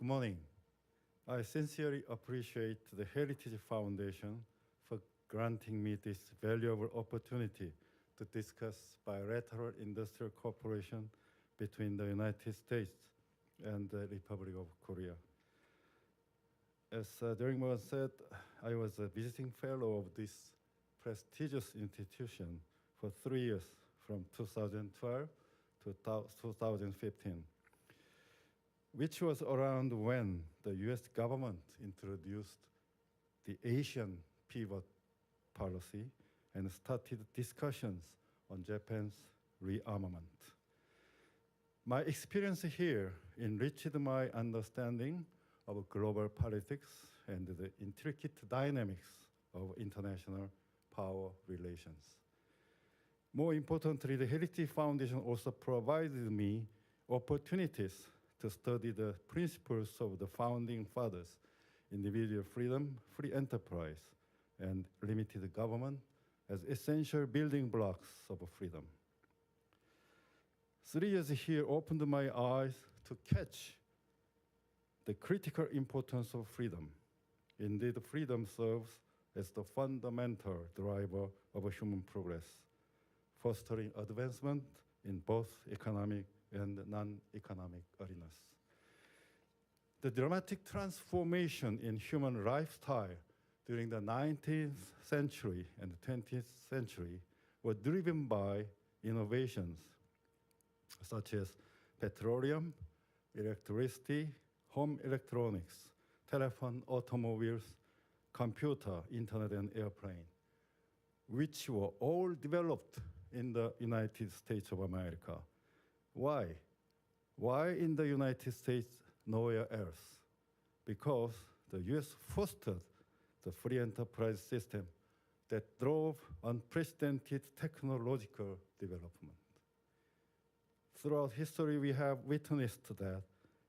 Good morning. I sincerely appreciate the Heritage Foundation for granting me this valuable opportunity to discuss bilateral industrial cooperation between the United States and the Republic of Korea. As during what said, I was a visiting fellow of this prestigious institution for 3 years, from 2012 to 2015, which was around when the US government introduced the Asian pivot policy and started discussions on Japan's rearmament. My experience here enriched my understanding of global politics and the intricate dynamics of international power relations. More importantly, the Heritij Foundation also provided me opportunities to study the principles of the founding fathers: individual freedom, free enterprise, and limited government as essential building blocks of freedom. 3 years here opened my eyes to catch the critical importance of freedom. Indeed, freedom serves as the fundamental driver of human progress, fostering advancement in both economic and non-economic arenas. The dramatic transformation in human lifestyle during the 19th century and the 20th century were driven by innovations such as petroleum, electricity, home electronics, telephone, automobiles, computer, internet, and airplane, which were all developed in the United States of America. Why? Why in the United States, nowhere else? Because the US fostered the free enterprise system that drove unprecedented technological development. Throughout history, we have witnessed that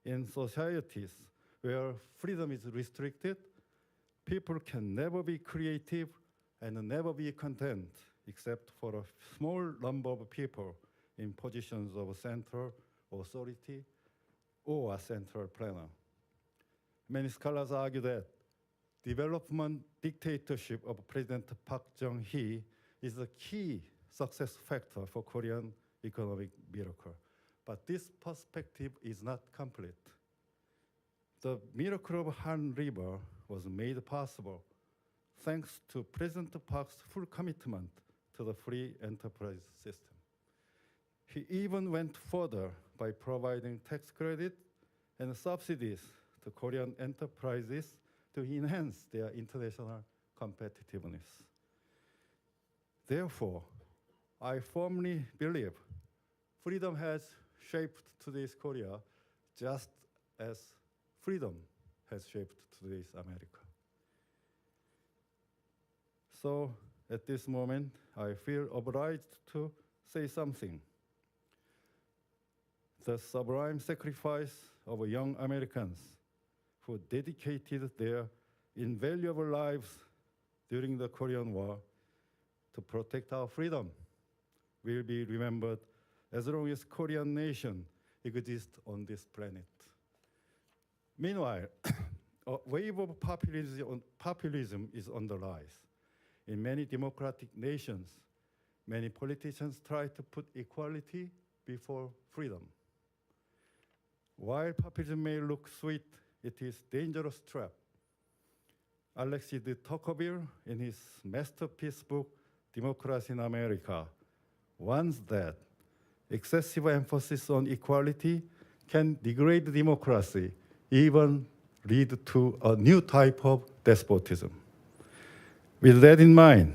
in societies where freedom is restricted, people can never be creative and never be content except for a small number of people in positions of central authority or a central planner. Many scholars argue that development dictatorship of President Park Chung-hee is a key success factor for Korean economic miracle. But this perspective is not complete. The miracle of Han River was made possible thanks to President Park's full commitment to the free enterprise system. He even went further by providing tax credit and subsidies to Korean enterprises to enhance their international competitiveness. Therefore, I firmly believe freedom has shaped today's Korea just as freedom has shaped today's America. So at this moment, I feel obliged to say something. The sublime sacrifice of young Americans who dedicated their invaluable lives during the Korean War to protect our freedom will be remembered as long as Korean nation exists on this planet. Meanwhile, a wave of populism is on the rise. In many democratic nations, many politicians try to put equality before freedom. While populism may look sweet, it is a dangerous trap. Alexis de Tocqueville, in his masterpiece book, Democracy in America, warns that excessive emphasis on equality can degrade democracy, even lead to a new type of despotism. With that in mind,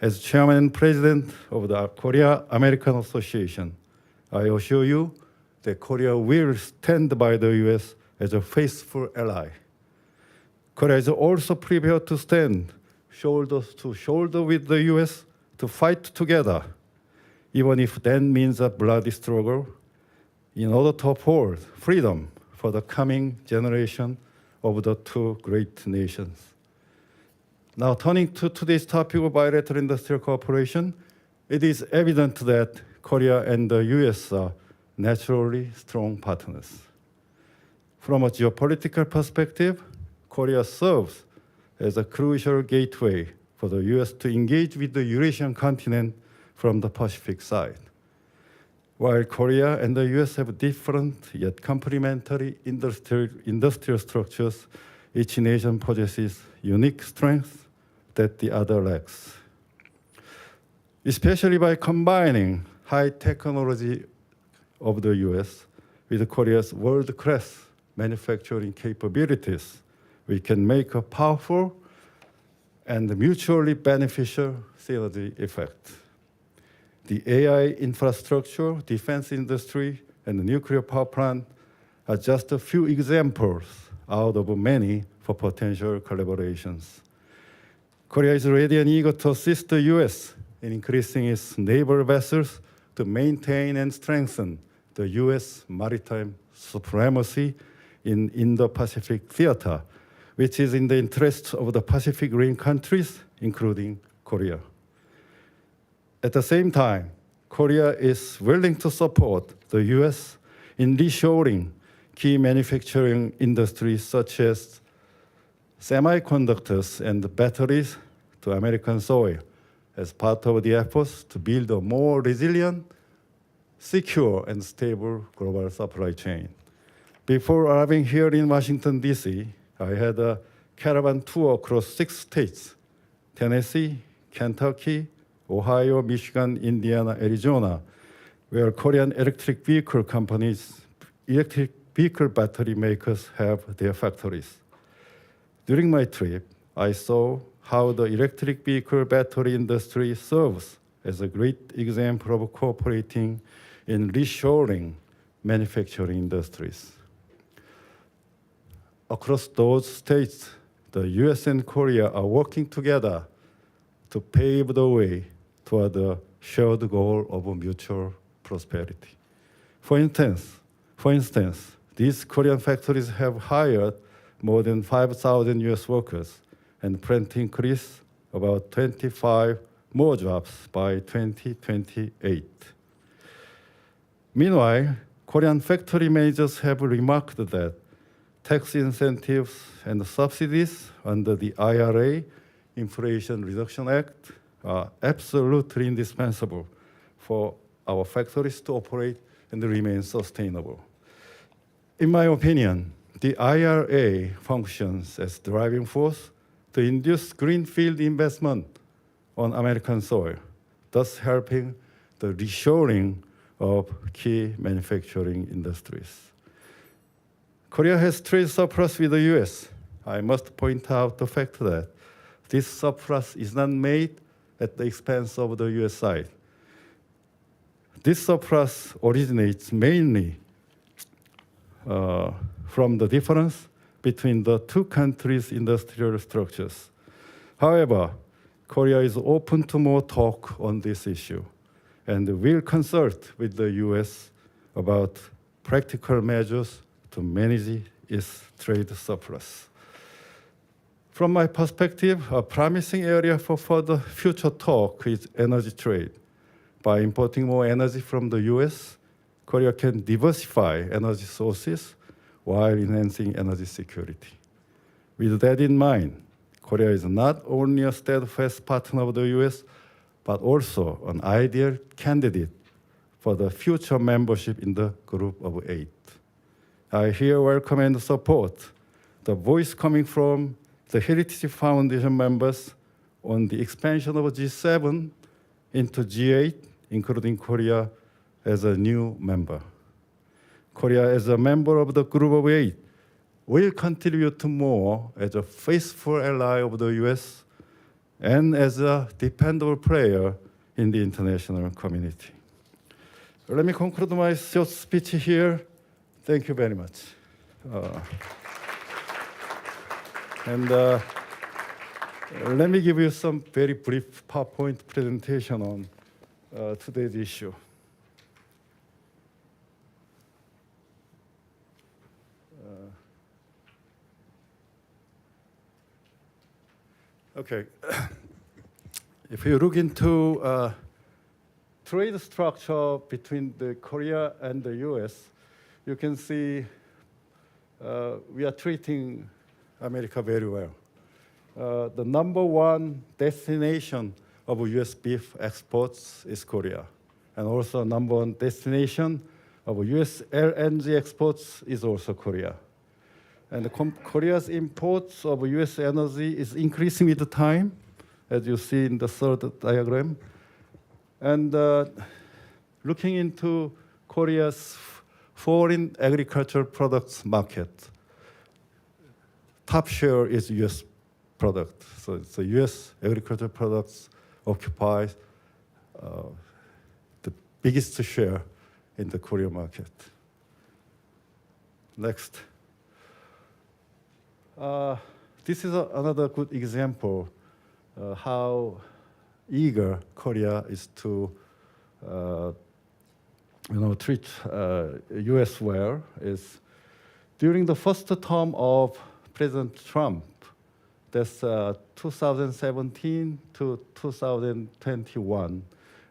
as chairman and president of the Korea-American Association, I assure you that Korea will stand by the US as a faithful ally. Korea is also prepared to stand shoulder to shoulder with the US to fight together, even if that means a bloody struggle, in order to uphold freedom for the coming generation of the two great nations. Now, turning to today's topic of bilateral industrial cooperation, it is evident that Korea and the US are naturally strong partners. From a geopolitical perspective, Korea serves as a crucial gateway for the US to engage with the Eurasian continent from the Pacific side. While Korea and the US have different yet complementary industrial structures, each nation possesses unique strengths that the other lacks. Especially by combining high technology of the US with Korea's world-class manufacturing capabilities, we can make a powerful and mutually beneficial synergy effect. The AI infrastructure, defense industry, and the nuclear power plant are just a few examples out of many for potential collaborations. Korea is ready and eager to assist the US in increasing its naval vessels to maintain and strengthen the US maritime supremacy in Indo-Pacific theater, which is in the interest of the Pacific Rim countries, including Korea. At the same time, Korea is willing to support the US in reshoring key manufacturing industries such as semiconductors and batteries to American soil as part of the efforts to build a more resilient, secure, and stable global supply chain. Before arriving here in Washington, D.C., I had a caravan tour across 6 states, Tennessee, Kentucky, Ohio, Michigan, Indiana, Arizona, where Korean electric vehicle companies, electric vehicle battery makers have their factories. During my trip, I saw how the electric vehicle battery industry serves as a great example of cooperating in reshoring manufacturing industries. Across those states, the US and Korea are working together to pave the way toward the shared goal of mutual prosperity. For instance, these Korean factories have hired more than 5,000 US workers and plan to increase about 25 more jobs by 2028. Meanwhile, Korean factory managers have remarked that tax incentives and subsidies under the IRA, Inflation Reduction Act, are absolutely indispensable for our factories to operate and remain sustainable. In my opinion, the IRA functions as driving force to induce greenfield investment on American soil, thus helping the reshoring of key manufacturing industries. Korea has trade surplus with the US. I must point out the fact that this surplus is not made at the expense of the US side. This surplus originates mainly from the difference between the two countries' industrial structures. However, Korea is open to more talk on this issue and will consult with the US about practical measures to manage its trade surplus. From my perspective, a promising area for further future talk is energy trade. By importing more energy from the US, Korea can diversify energy sources while enhancing energy security. With that in mind, Korea is not only a steadfast partner of the US, but also an ideal candidate for the future membership in the Group of 8. I here welcome and support the voice coming from the Heritiji Foundation members on the expansion of G7 into G8, including Korea as a new member. Korea as a member of the Group of 8 will contribute more as a faithful ally of the US and as a dependable player in the international community. Let me conclude my short speech here. Thank you very much. Let me give you some very brief PowerPoint presentation on today's issue. Okay, if you look into trade structure between the Korea and the US, you can see we are treating America very well. The number one destination of US beef exports is Korea. And also number one destination of US LNG exports is also Korea. And Korea's imports of US energy is increasing with the time, as you see in the third diagram. And looking into Korea's foreign agricultural products market, top share is US product. So it's the US agricultural products occupies the biggest share in the Korea market. Next. This is another good example how eager Korea is to treat US well. Is during the first term of President Trump, that's 2017 to 2021.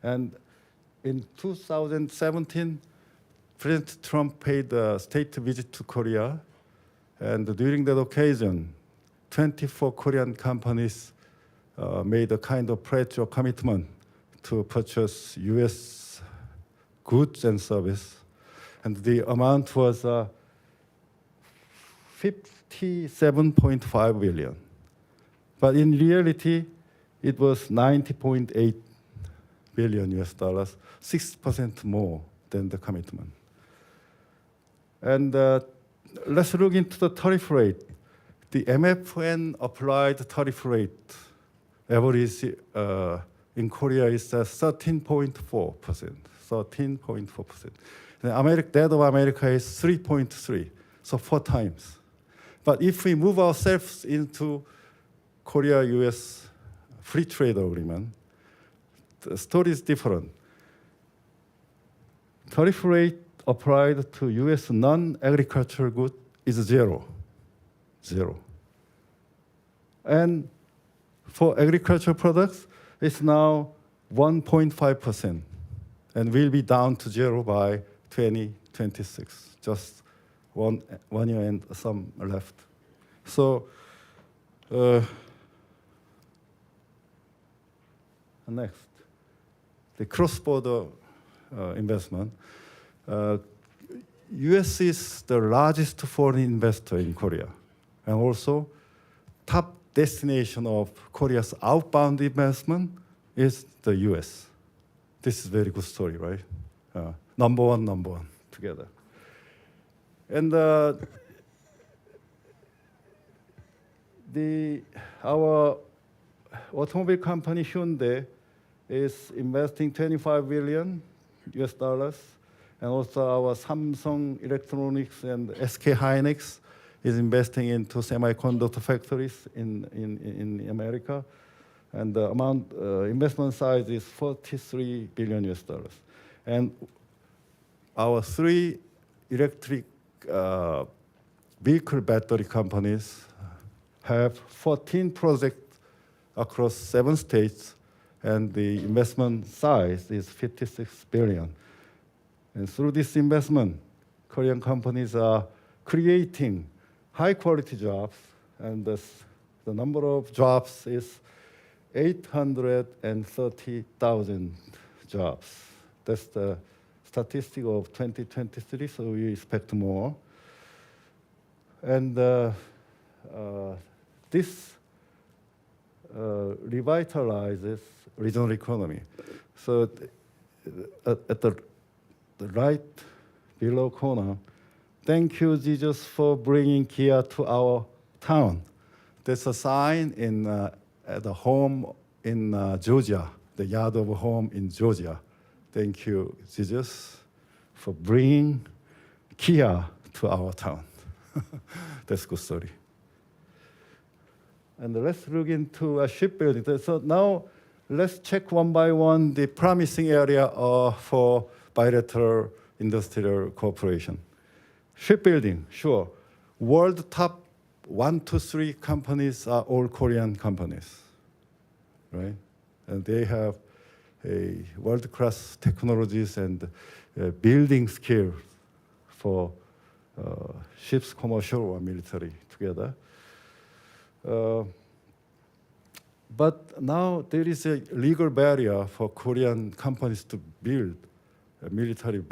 And in 2017, President Trump paid a state visit to Korea. And during that occasion, 24 Korean companies made a kind of pledge or commitment to purchase US goods and service. And the amount was 57.5 billion. But in reality, it was 90.8 billion US dollars, 6% more than the commitment. And let's look into the tariff rate. The MFN applied tariff rate average in Korea is 13.4%. 13.4%. That of America is 3.3, so 4 times. But if we move ourselves into Korea-US free trade agreement, the story is different. Tariff rate applied to US non-agricultural goods is zero. And for agricultural products, it's now 1.5% and will be down to zero by 2026. Just one year and some left. So next, the cross-border investment. US is the largest foreign investor in Korea, and also top destination of Korea's outbound investment is the US. This is a very good story, right? Number one together. And our automobile company Hyundai is investing 25 billion US dollars, and also our Samsung Electronics and SK Hynix is investing into semiconductor factories in America, and the amount investment size is 43 billion US dollars. And our 3 electric vehicle battery companies have 14 projects across 7 states, and the investment size is 56 billion. And through this investment, Korean companies are creating high-quality jobs, and the number of jobs is 830,000 jobs. That's the statistic of 2023, so we expect more. And this revitalizes regional economy. So at the right below corner, thank you, Jesus, for bringing Kia to our town. There's a sign at the home in Georgia, the yard of home in Georgia. Thank you, Jesus, for bringing Kia to our town. That's a good story. And let's look into shipbuilding. So now let's check one by one the promising area for bilateral industrial cooperation. Shipbuilding, sure. World top 1 to 3 companies are all Korean companies, right? And they have a world-class technologies and building skills for ships, commercial or military together. But now there is a legal barrier for Korean companies to build military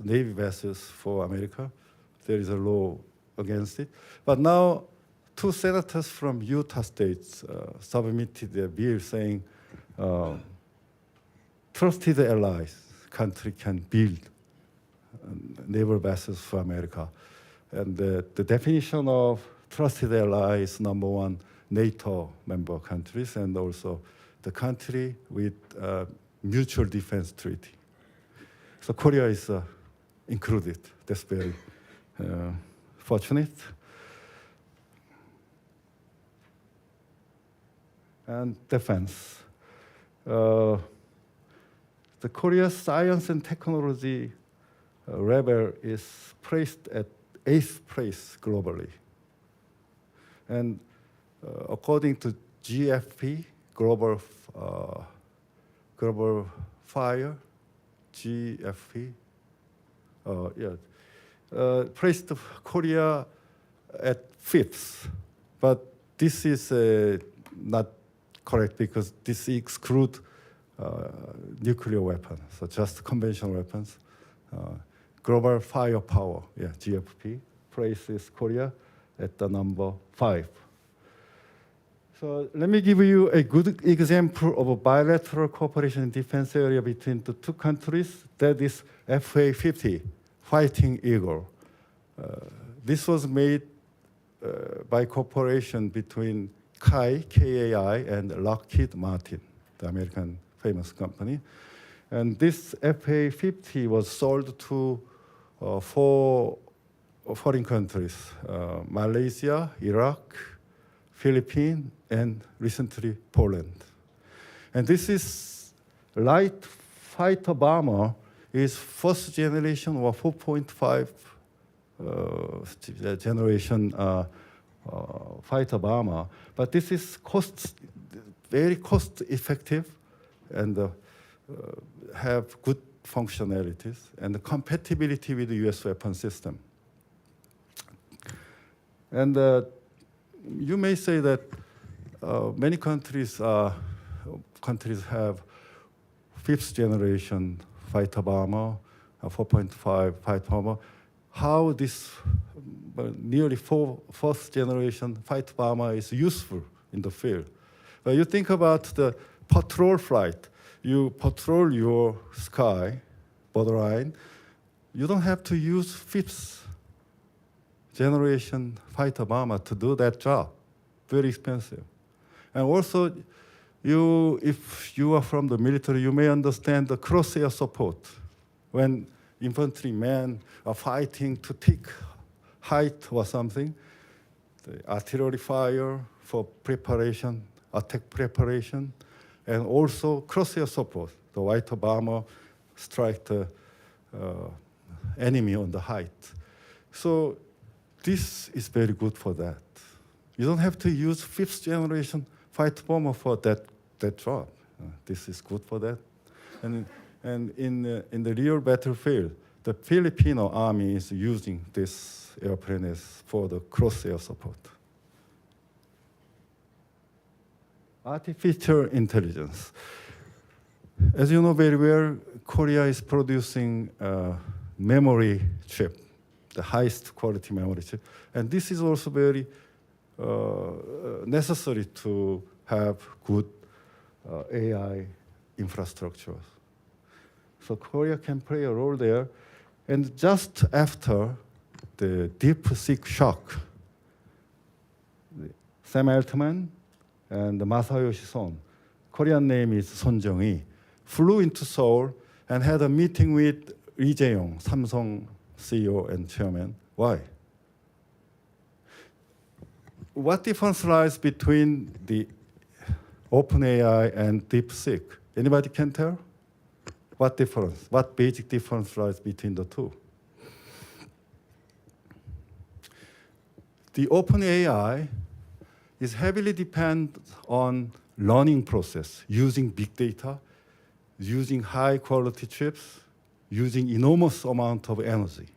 Navy vessels for America. There is a law against it. But now 2 senators from Utah states submitted a bill saying trusted allies country can build naval vessels for America. And the definition of trusted ally is number 1, NATO member countries, and also the country with mutual defense treaty. So Korea is included. That's very fortunate. And defense. The Korea's science and technology level is placed at 8th place globally. And according to GFP, Global Fire, GFP, placed Korea at 5th. But this is not correct because this excludes nuclear weapons, so just conventional weapons. Global Firepower, GFP, places Korea at the number 5. So let me give you a good example of a bilateral cooperation in defense area between the 2 countries. That is FA-50, Fighting Eagle. This was made by cooperation between KAI, and Lockheed Martin, the American famous company. And this FA-50 was sold to 4 foreign countries, Malaysia, Iraq, Philippines, and recently Poland. And this is light fighter bomber is first generation or 4.5 generation fighter bomber, but this is very cost effective and have good functionalities and compatibility with the US weapon system. And you may say that many countries have 5th generation fighter bomber, 4.5 fighter bomber. How this nearly 4th generation fighter bomber is useful in the field? You think about the patrol flight. You patrol your sky borderline. You don't have to use 5th generation fighter bomber to do that job. Very expensive. And also, if you are from the military, you may understand the cross-air support. When infantrymen are fighting to take height or something, the artillery fire for preparation, attack preparation, and also cross-air support. The fighter bomber strike the enemy on the height. So this is very good for that. You don't have to use 5th generation fighter bomber for that job. This is good for that. And in the real battlefield, the Filipino army is using this airplane for the cross-air support. Artificial intelligence. As you know very well, Korea is producing a memory chip, the highest quality memory chip. And this is also very necessary to have good AI infrastructure. So Korea can play a role there. And just after the DeepSeek shock, Sam Altman and Masayoshi Son, Korean name is Son Jung-hee, flew into Seoul and had a meeting with Lee Jae-yong, Samsung CEO and chairman. Why? What difference lies between the OpenAI and DeepSeek? Anybody can tell? What difference? What basic difference lies between the two? The OpenAI is heavily dependent on learning process, using big data, using high quality chips, using enormous amount of energy.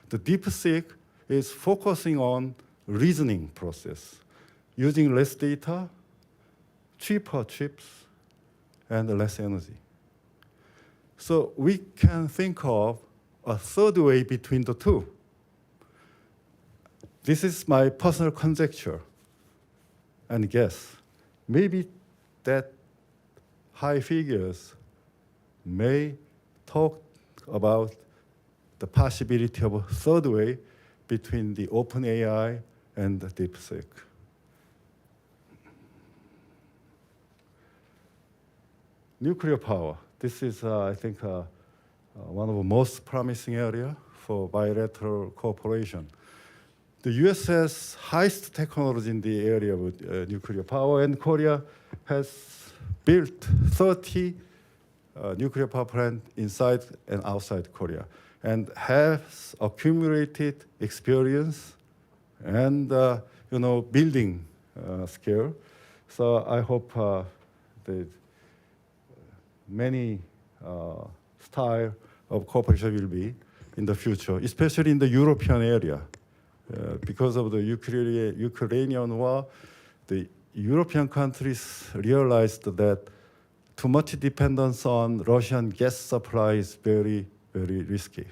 The DeepSeek is focusing on reasoning process, using less data, cheaper chips, and less energy. So we can think of a third way between the two. This is my personal conjecture and guess. Maybe that high figures may talk about the possibility of a third way between the OpenAI and the DeepSeek. Nuclear power. This is, I think, one of the most promising areas for bilateral cooperation. The US has highest technology in the area of nuclear power, and Korea has built 30 nuclear power plants inside and outside Korea, and has accumulated experience and building skill. So I hope that many style of cooperation will be in the future, especially in the European area. Because of the Ukrainian war, the European countries realized that too much dependence on Russian gas supply is very, very risky.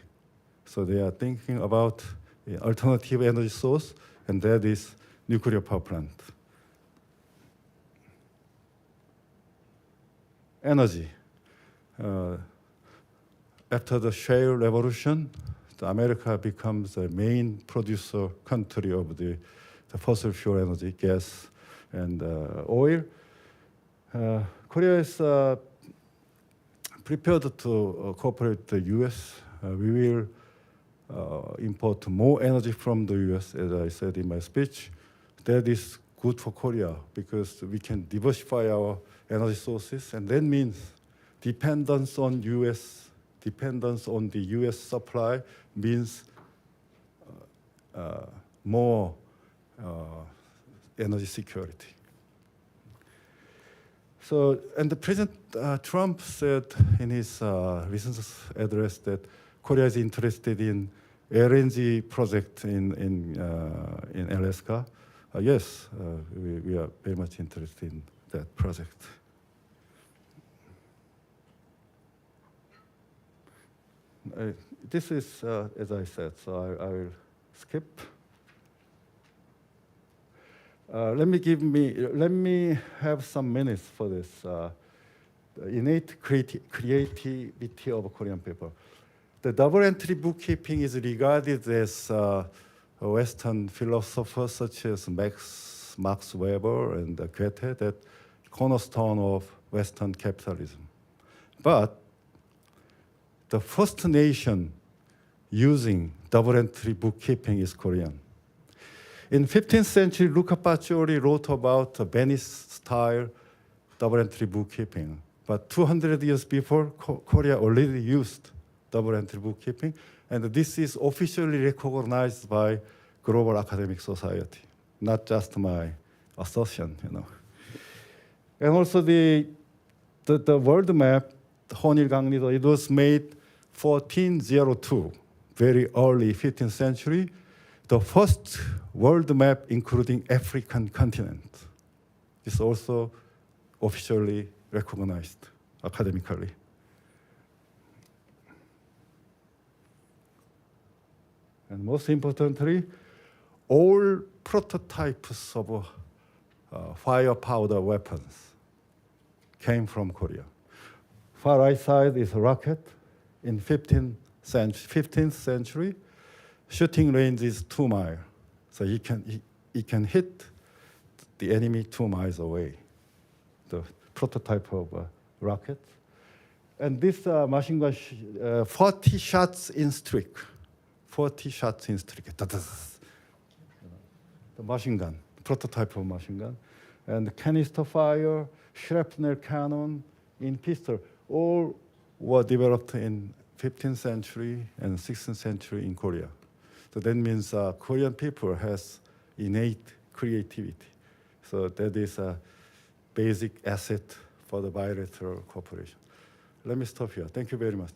So they are thinking about an alternative energy source, and that is nuclear power plant. Energy. After the shale revolution, America becomes the main producer country of the fossil fuel energy, gas and oil. Korea is prepared to cooperate with the US. We will import more energy from the US, as I said in my speech. That is good for Korea because we can diversify our energy sources, and that means dependence on the US supply means more energy security. So, and the President Trump said in his recent address that Korea is interested in LNG project in Alaska. Yes, we are very much interested in that project. This is, as I said, so I will skip. Let me have some minutes for this. Innate creativity of Korean people. The double entry bookkeeping is regarded as Western philosophers such as Max Weber and Goethe, that cornerstone of Western capitalism. But the first nation using double entry bookkeeping is Korean. In 15th century, Luca Pacioli wrote about Venice-style double entry bookkeeping. But 200 years before, Korea already used double entry bookkeeping, and this is officially recognized by global academic society, not just my assertion, And also the world map, Honil Gangnido, it was made 1402, very early 15th century, the first world map including African continent. It's also officially recognized academically. And most importantly, all prototypes of fire powder weapons came from Korea. Far right side is a rocket. In 15th century, shooting range is 2 miles. So it can hit the enemy 2 miles away, the prototype of rocket. And this machine gun, 40 shots in streak. 40 shots in streak. The machine gun, prototype of machine gun. And canister fire, shrapnel cannon, in pistol, all were developed in 15th century and 16th century in Korea. So that means Korean people has innate creativity. So that is a basic asset for the bilateral cooperation. Let me stop here. Thank you very much.